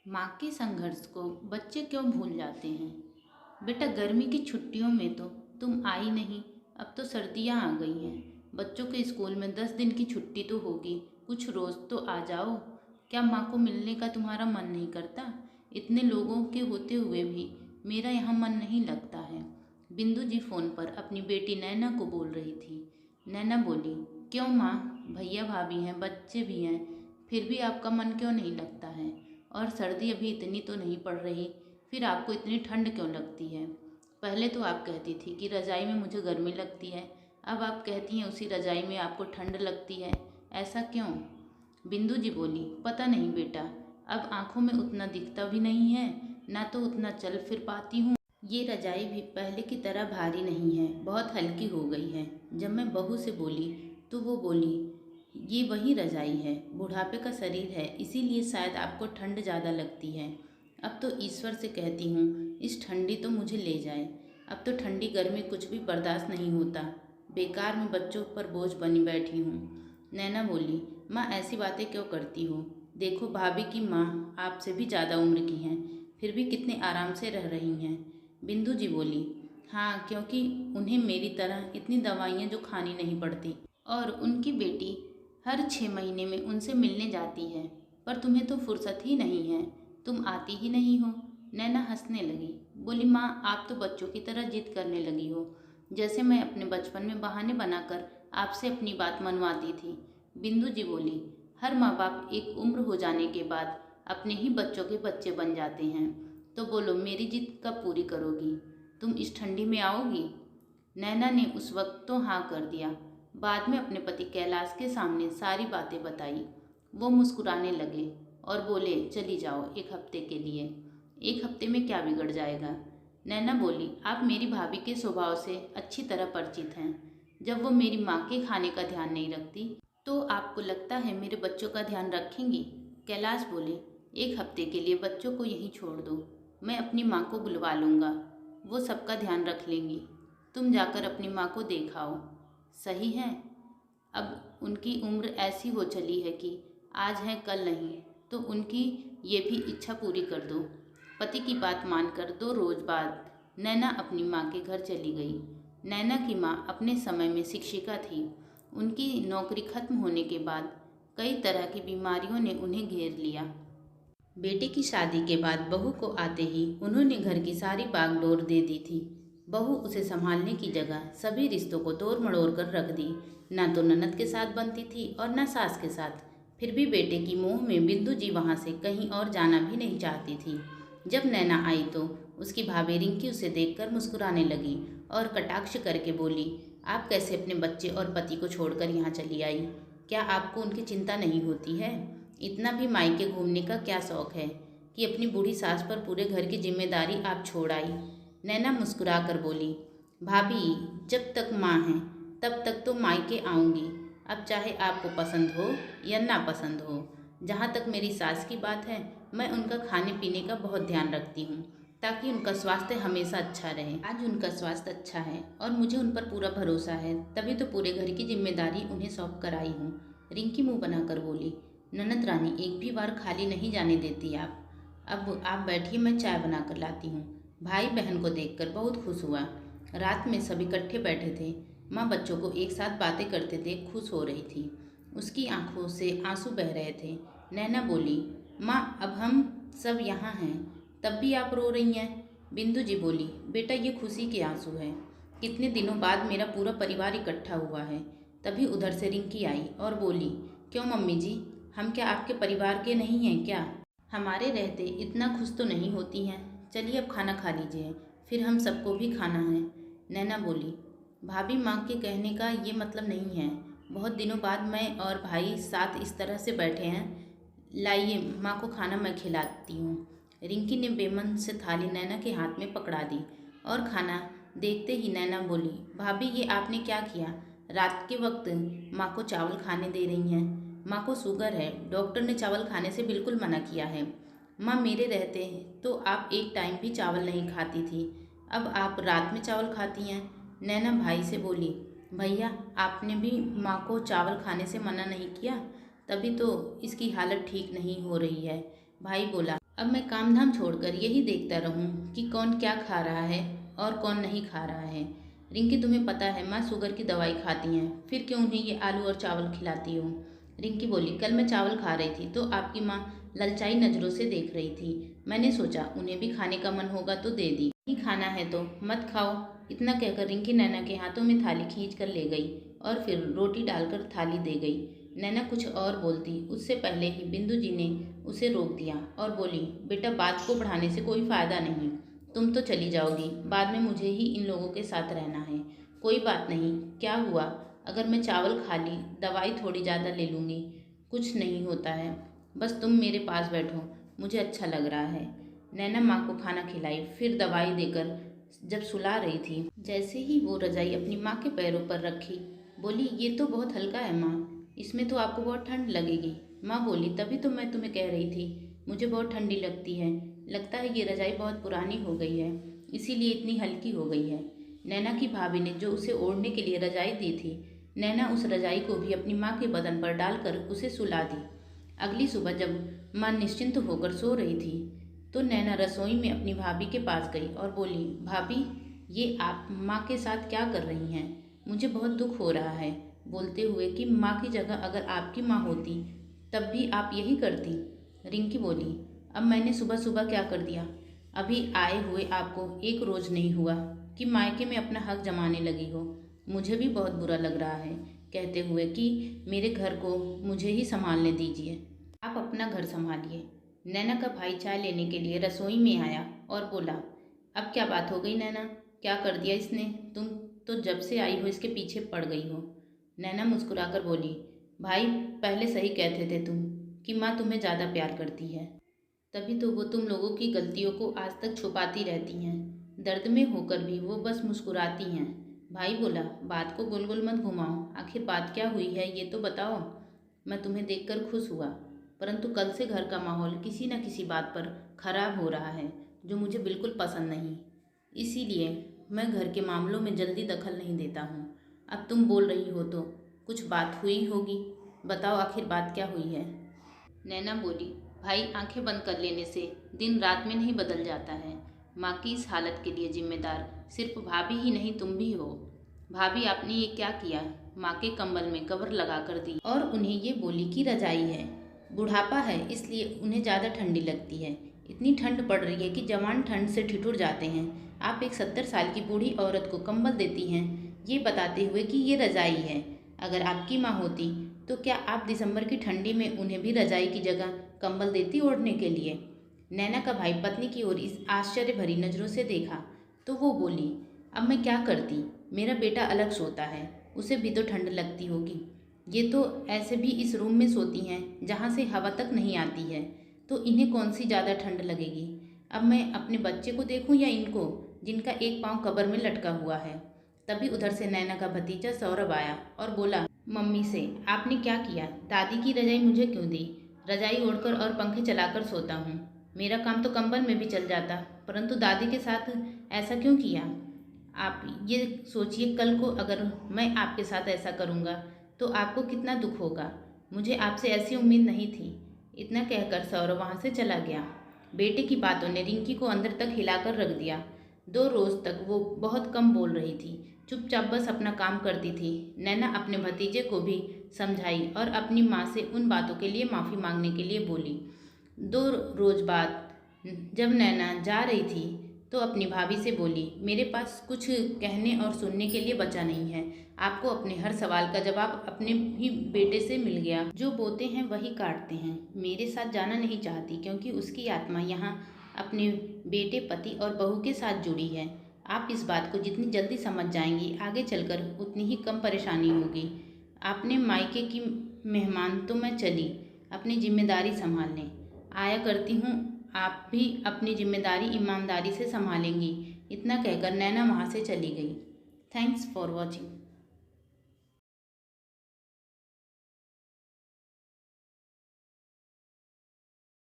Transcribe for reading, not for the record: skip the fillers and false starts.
माँ के संघर्ष को बच्चे क्यों भूल जाते हैं। बेटा, गर्मी की छुट्टियों में तो तुम आई नहीं। अब तो सर्दियाँ आ गई हैं। बच्चों के स्कूल में 10 दिन की छुट्टी तो होगी। कुछ रोज़ तो आ जाओ। क्या माँ को मिलने का तुम्हारा मन नहीं करता? इतने लोगों के होते हुए भी मेरा यहाँ मन नहीं लगता है। बिंदु जी फ़ोन पर अपनी बेटी नैना को बोल रही थी। नैना बोली, क्यों माँ? भैया भाभी हैं, बच्चे भी हैं, फिर भी आपका मन क्यों नहीं लगता है? और सर्दी अभी इतनी तो नहीं पड़ रही, फिर आपको इतनी ठंड क्यों लगती है? पहले तो आप कहती थी कि रज़ाई में मुझे गर्मी लगती है, अब आप कहती हैं उसी रज़ाई में आपको ठंड लगती है। ऐसा क्यों? बिंदु जी बोली, पता नहीं बेटा, अब आंखों में उतना दिखता भी नहीं है, ना तो उतना चल फिर पाती हूँ। ये रजाई भी पहले की तरह भारी नहीं है, बहुत हल्की हो गई है। जब मैं बहू से बोली तो वो बोली, ये वही रजाई है, बुढ़ापे का शरीर है, इसीलिए शायद आपको ठंड ज़्यादा लगती है। अब तो ईश्वर से कहती हूँ इस ठंडी तो मुझे ले जाए। अब तो ठंडी गर्मी कुछ भी बर्दाश्त नहीं होता। बेकार में बच्चों पर बोझ बनी बैठी हूँ। नैना बोली, माँ ऐसी बातें क्यों करती हो? देखो भाभी की माँ आपसे भी ज़्यादा उम्र की हैं, फिर भी कितने आराम से रह रही हैं। बिंदु जी बोली, हाँ, क्योंकि उन्हें मेरी तरह इतनी दवाइयाँ जो खानी नहीं पड़ती। और उनकी बेटी हर 6 महीने में उनसे मिलने जाती है। पर तुम्हें तो फुर्सत ही नहीं है, तुम आती ही नहीं हो। नैना हंसने लगी, बोली, माँ आप तो बच्चों की तरह जिद करने लगी हो, जैसे मैं अपने बचपन में बहाने बनाकर आपसे अपनी बात मनवाती थी। बिंदु जी बोली, हर माँ बाप एक उम्र हो जाने के बाद अपने ही बच्चों के बच्चे बन जाते हैं। तो बोलो, मेरी जिद कब पूरी करोगी? तुम इस ठंडी में आओगी? नैना ने उस वक्त तो हाँ कर दिया। बाद में अपने पति कैलाश के सामने सारी बातें बताई। वो मुस्कुराने लगे और बोले, चली जाओ 1 हफ्ते के लिए। 1 हफ्ते में क्या बिगड़ जाएगा? नैना बोली, आप मेरी भाभी के स्वभाव से अच्छी तरह परिचित हैं। जब वो मेरी माँ के खाने का ध्यान नहीं रखती तो आपको लगता है मेरे बच्चों का ध्यान रखेंगी? कैलाश बोले, 1 हफ्ते के लिए बच्चों को यहीं छोड़ दो, मैं अपनी माँ को बुलवा लूँगा, वो सबका ध्यान रख लेंगी। तुम जाकर अपनी माँ को देखाओ। सही है, अब उनकी उम्र ऐसी हो चली है कि आज है कल नहीं, तो उनकी ये भी इच्छा पूरी कर दो। पति की बात मानकर 2 रोज बाद नैना अपनी माँ के घर चली गई। नैना की माँ अपने समय में शिक्षिका थी। उनकी नौकरी खत्म होने के बाद कई तरह की बीमारियों ने उन्हें घेर लिया। बेटे की शादी के बाद बहू को आते ही उन्होंने घर की सारी बागडोर दे दी थी। बहू उसे संभालने की जगह सभी रिश्तों को तोड़ मड़ोड़ कर रख दी। ना तो ननद के साथ बनती थी और न सास के साथ। फिर भी बेटे की मोह में बिंदु जी वहाँ से कहीं और जाना भी नहीं चाहती थी। जब नैना आई तो उसकी भाभी रिंकी उसे देखकर मुस्कुराने लगी और कटाक्ष करके बोली, आप कैसे अपने बच्चे और पति को छोड़कर यहाँ चली आई? क्या आपको उनकी चिंता नहीं होती है? इतना भी मायके घूमने का क्या शौक है कि अपनी बूढ़ी सास पर पूरे घर की जिम्मेदारी आप छोड़ आई? नैना मुस्कुरा कर बोली, भाभी, जब तक माँ हैं तब तक तो मायके आऊँगी, अब चाहे आपको पसंद हो या ना पसंद हो। जहाँ तक मेरी सास की बात है, मैं उनका खाने पीने का बहुत ध्यान रखती हूँ ताकि उनका स्वास्थ्य हमेशा अच्छा रहे। आज उनका स्वास्थ्य अच्छा है और मुझे उन पर पूरा भरोसा है, तभी तो पूरे घर की जिम्मेदारी उन्हें सौंप कर आई हूँ। रिंकी मुँह बनाकर बोली, ननद रानी, एक भी बार खाली नहीं जाने देती आप। अब आप बैठिए, मैं चाय बना कर लाती हूँ। भाई बहन को देखकर बहुत खुश हुआ। रात में सब इकट्ठे बैठे थे। माँ बच्चों को एक साथ बातें करते देख खुश हो रही थी। उसकी आंखों से आंसू बह रहे थे। नैना बोली, माँ, अब हम सब यहाँ हैं, तब भी आप रो रही हैं? बिंदु जी बोली, बेटा, ये खुशी के आंसू हैं। कितने दिनों बाद मेरा पूरा परिवार इकट्ठा हुआ है। तभी उधर से रिंकी आई और बोली, क्यों मम्मी जी, हम क्या आपके परिवार के नहीं हैं क्या? हमारे रहते इतना खुश तो नहीं होती हैं। चलिए अब खाना खा लीजिए, फिर हम सबको भी खाना है। नैना बोली, भाभी, माँ के कहने का ये मतलब नहीं है। बहुत दिनों बाद मैं और भाई साथ इस तरह से बैठे हैं। लाइए, माँ को खाना मैं खिलाती हूँ। रिंकी ने बेमन से थाली नैना के हाथ में पकड़ा दी और खाना देखते ही नैना बोली, भाभी, ये आपने क्या किया? रात के वक्त माँ को चावल खाने दे रही हैं। माँ को शुगर है, डॉक्टर ने चावल खाने से बिल्कुल मना किया है। माँ, मेरे रहते तो आप एक टाइम भी चावल नहीं खाती थी, अब आप रात में चावल खाती हैं। नैना भाई से बोली, भैया, आपने भी माँ को चावल खाने से मना नहीं किया, तभी तो इसकी हालत ठीक नहीं हो रही है। भाई बोला, अब मैं काम धाम छोड़कर यही देखता रहूं कि कौन क्या खा रहा है और कौन नहीं खा रहा है। रिंकी, तुम्हें पता है माँ शुगर की दवाई खाती हैं, फिर क्यों उन्हें ये आलू और चावल खिलाती हो? रिंकी बोली, कल मैं चावल खा रही थी तो आपकी माँ ललचाई नज़रों से देख रही थी। मैंने सोचा उन्हें भी खाने का मन होगा तो दे दी। नहीं खाना है तो मत खाओ। इतना कहकर रिंकी नैना के हाथों में थाली खींच कर ले गई और फिर रोटी डालकर थाली दे गई। नैना कुछ और बोलती उससे पहले ही बिंदु जी ने उसे रोक दिया और बोली, बेटा बात को बढ़ाने से कोई फ़ायदा नहीं। तुम तो चली जाओगी, बाद में मुझे ही इन लोगों के साथ रहना है। कोई बात नहीं, क्या हुआ अगर मैं चावल खा ली, दवाई थोड़ी ज़्यादा ले लूँगी, कुछ नहीं होता है। बस तुम मेरे पास बैठो, मुझे अच्छा लग रहा है। नैना माँ को खाना खिलाई, फिर दवाई देकर जब सुला रही थी, जैसे ही वो रजाई अपनी माँ के पैरों पर रखी, बोली, ये तो बहुत हल्का है माँ, इसमें तो आपको बहुत ठंड लगेगी। माँ बोली, तभी तो मैं तुम्हें कह रही थी मुझे बहुत ठंडी लगती है। लगता है ये रजाई बहुत पुरानी हो गई है, इसीलिए इतनी हल्की हो गई है। नैना की भाभी ने जो उसे ओढ़ने के लिए रजाई दी थी, नैना उस रजाई को भी अपनी माँ के बदन पर डालकर उसे सुला दी। अगली सुबह जब माँ निश्चिंत होकर सो रही थी तो नैना रसोई में अपनी भाभी के पास गई और बोली, भाभी ये आप माँ के साथ क्या कर रही हैं? मुझे बहुत दुख हो रहा है, बोलते हुए कि माँ की जगह अगर आपकी माँ होती तब भी आप यही करती। रिंकी बोली, अब मैंने सुबह सुबह क्या कर दिया? अभी आए हुए आपको एक रोज़ नहीं हुआ कि मायके में अपना हक जमाने लगी हो। मुझे भी बहुत बुरा लग रहा है कहते हुए कि मेरे घर को मुझे ही संभालने दीजिए, आप अपना घर संभालिए। नैना का भाई चाय लेने के लिए रसोई में आया और बोला, अब क्या बात हो गई नैना, क्या कर दिया इसने? तुम तो जब से आई हो इसके पीछे पड़ गई हो। नैना मुस्कुराकर बोली, भाई पहले सही कहते थे तुम कि माँ तुम्हें ज़्यादा प्यार करती है, तभी तो वो तुम लोगों की गलतियों को आज तक छुपाती रहती हैं। दर्द में होकर भी वो बस मुस्कुराती हैं। भाई बोला, बात को गोल गोल मत घुमाओ, आखिर बात क्या हुई है ये तो बताओ। मैं तुम्हें देखकर खुश हुआ, परंतु कल से घर का माहौल किसी न किसी बात पर खराब हो रहा है जो मुझे बिल्कुल पसंद नहीं। इसीलिए मैं घर के मामलों में जल्दी दखल नहीं देता हूँ। अब तुम बोल रही हो तो कुछ बात हुई होगी, बताओ आखिर बात क्या हुई है? नैना बोली, भाई आंखें बंद कर लेने से दिन रात में नहीं बदल जाता है। माँ की इस हालत के लिए जिम्मेदार सिर्फ भाभी ही नहीं तुम भी हो। भाभी आपने ये क्या किया? माँ के कंबल में कवर लगा कर दी और उन्हें ये बोली कि रजाई है, बुढ़ापा है इसलिए उन्हें ज़्यादा ठंडी लगती है। इतनी ठंड पड़ रही है कि जवान ठंड से ठिठुर जाते हैं। आप एक 70 साल की बूढ़ी औरत को कंबल देती हैं, ये बताते हुए कि ये रजाई है। अगर आपकी माँ होती तो क्या आप दिसंबर की ठंडी में उन्हें भी रजाई की जगह कंबल देती ओढ़ने के लिए? नैना का भाई पत्नी की ओर इस आश्चर्य भरी नज़रों से देखा तो वो बोली, अब मैं क्या करती, मेरा बेटा अलग सोता है, उसे भी तो ठंड लगती होगी। ये तो ऐसे भी इस रूम में सोती हैं जहाँ से हवा तक नहीं आती है, तो इन्हें कौन सी ज़्यादा ठंड लगेगी। अब मैं अपने बच्चे को देखूं या इनको, जिनका एक पाँव कब्र में लटका हुआ है। तभी उधर से नैना का भतीजा सौरभ आया और बोला, मम्मी से आपने क्या किया? दादी की रजाई मुझे क्यों दी? रजाई ओढ़कर और पंखे चलाकर सोता हूँ, मेरा काम तो कंबल में भी चल जाता, परंतु दादी के साथ ऐसा क्यों किया? आप ये सोचिए, कल को अगर मैं आपके साथ ऐसा करूँगा तो आपको कितना दुख होगा। मुझे आपसे ऐसी उम्मीद नहीं थी। इतना कहकर सौरभ वहाँ से चला गया। बेटे की बातों ने रिंकी को अंदर तक हिलाकर रख दिया। 2 रोज़ तक वो बहुत कम बोल रही थी, चुपचाप बस अपना काम करती थी। नैना अपने भतीजे को भी समझाई और अपनी माँ से उन बातों के लिए माफ़ी मांगने के लिए बोली। 2 रोज़ बाद जब नैना जा रही थी तो अपनी भाभी से बोली, मेरे पास कुछ कहने और सुनने के लिए बचा नहीं है। आपको अपने हर सवाल का जवाब अपने ही बेटे से मिल गया। जो बोते हैं वही काटते हैं। मेरे साथ जाना नहीं चाहती क्योंकि उसकी आत्मा यहाँ अपने बेटे, पति और बहू के साथ जुड़ी है। आप इस बात को जितनी जल्दी समझ जाएंगी, आगे चलकर उतनी ही कम परेशानी होगी। आपने मायके की मेहमान तो मैं चली अपनी जिम्मेदारी संभालने। आया करती हूँ, आप भी अपनी जिम्मेदारी ईमानदारी से संभालेंगी। इतना कहकर नैना वहाँ से चली गई। Thanks for watching.